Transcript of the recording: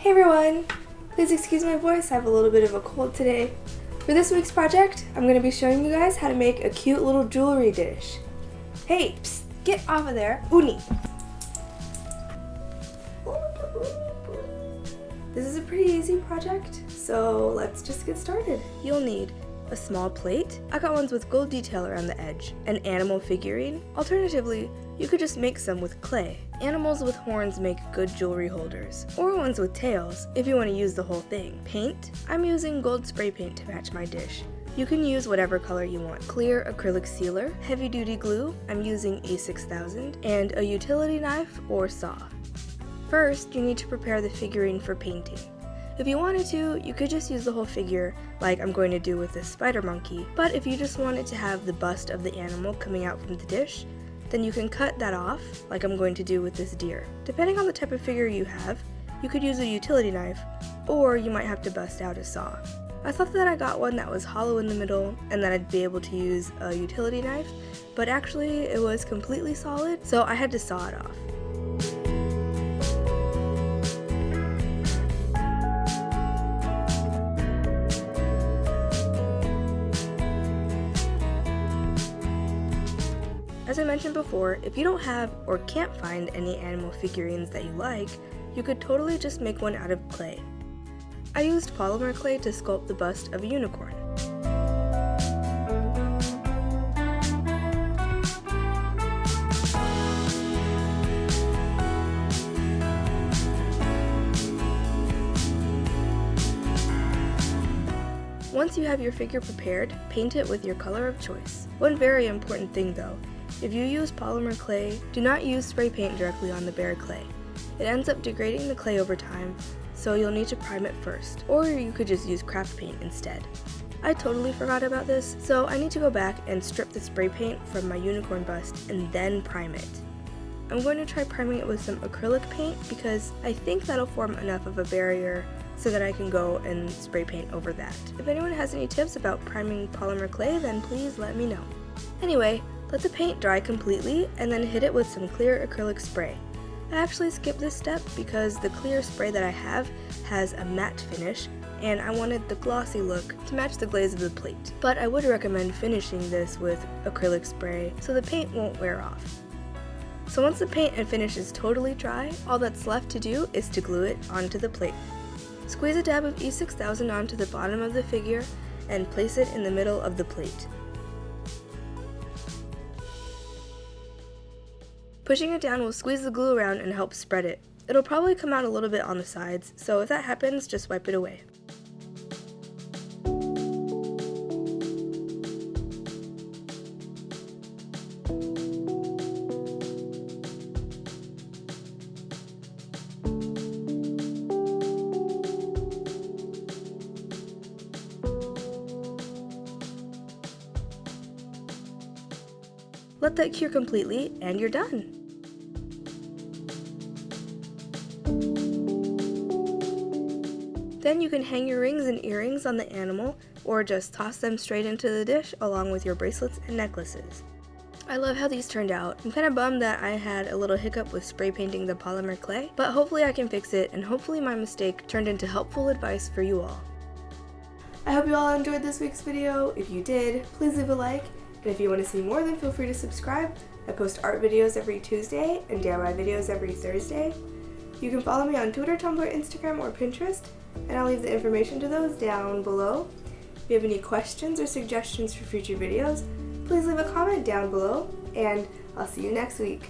Hey everyone! Please excuse my voice, I have a little bit of a cold today. For this week's project, I'm going to be showing you guys how to make a cute little jewelry dish. Hey, psst, get off of there, Uni! This is a pretty easy project, so let's just get started. You'll need a small plate. I got ones with gold detail around the edge, an animal figurine. Alternatively, you could just make some with clay. Animals with horns make good jewelry holders, or ones with tails if you want to use the whole thing. Paint. I'm using gold spray paint to match my dish. You can use whatever color you want. Clear acrylic sealer, heavy duty glue, I'm using A6000, and a utility knife or saw. First, you need to prepare the figurine for painting. If you wanted to, you could just use the whole figure like I'm going to do with this spider monkey, but if you just wanted to have the bust of the animal coming out from the dish, then you can cut that off like I'm going to do with this deer. Depending on the type of figure you have, you could use a utility knife, or you might have to bust out a saw. I thought that I got one that was hollow in the middle and that I'd be able to use a utility knife, but actually it was completely solid, so I had to saw it off. As I mentioned before, if you don't have or can't find any animal figurines that you like, you could totally just make one out of clay. I used polymer clay to sculpt the bust of a unicorn. Once you have your figure prepared, paint it with your color of choice. One very important thing though, if you use polymer clay, do not use spray paint directly on the bare clay. It ends up degrading the clay over time, so you'll need to prime it first, or you could just use craft paint instead. I totally forgot about this, so I need to go back and strip the spray paint from my unicorn bust and then prime it. I'm going to try priming it with some acrylic paint because I think that'll form enough of a barrier so that I can go and spray paint over that. If anyone has any tips about priming polymer clay, then please let me know. Anyway, let the paint dry completely and then hit it with some clear acrylic spray. I actually skipped this step because the clear spray that I have has a matte finish and I wanted the glossy look to match the glaze of the plate. But I would recommend finishing this with acrylic spray so the paint won't wear off. So once the paint and finish is totally dry, all that's left to do is to glue it onto the plate. Squeeze a dab of E6000 onto the bottom of the figure and place it in the middle of the plate. Pushing it down will squeeze the glue around and help spread it. It'll probably come out a little bit on the sides, so if that happens, just wipe it away. Let that cure completely, and you're done. Then you can hang your rings and earrings on the animal, or just toss them straight into the dish along with your bracelets and necklaces. I love how these turned out. I'm kind of bummed that I had a little hiccup with spray painting the polymer clay, but hopefully I can fix it, and hopefully my mistake turned into helpful advice for you all. I hope you all enjoyed this week's video. If you did, please leave a like. And if you want to see more, then feel free to subscribe. I post art videos every Tuesday and DIY videos every Thursday. You can follow me on Twitter, Tumblr, Instagram, or Pinterest, and I'll leave the information to those down below. If you have any questions or suggestions for future videos, please leave a comment down below, and I'll see you next week.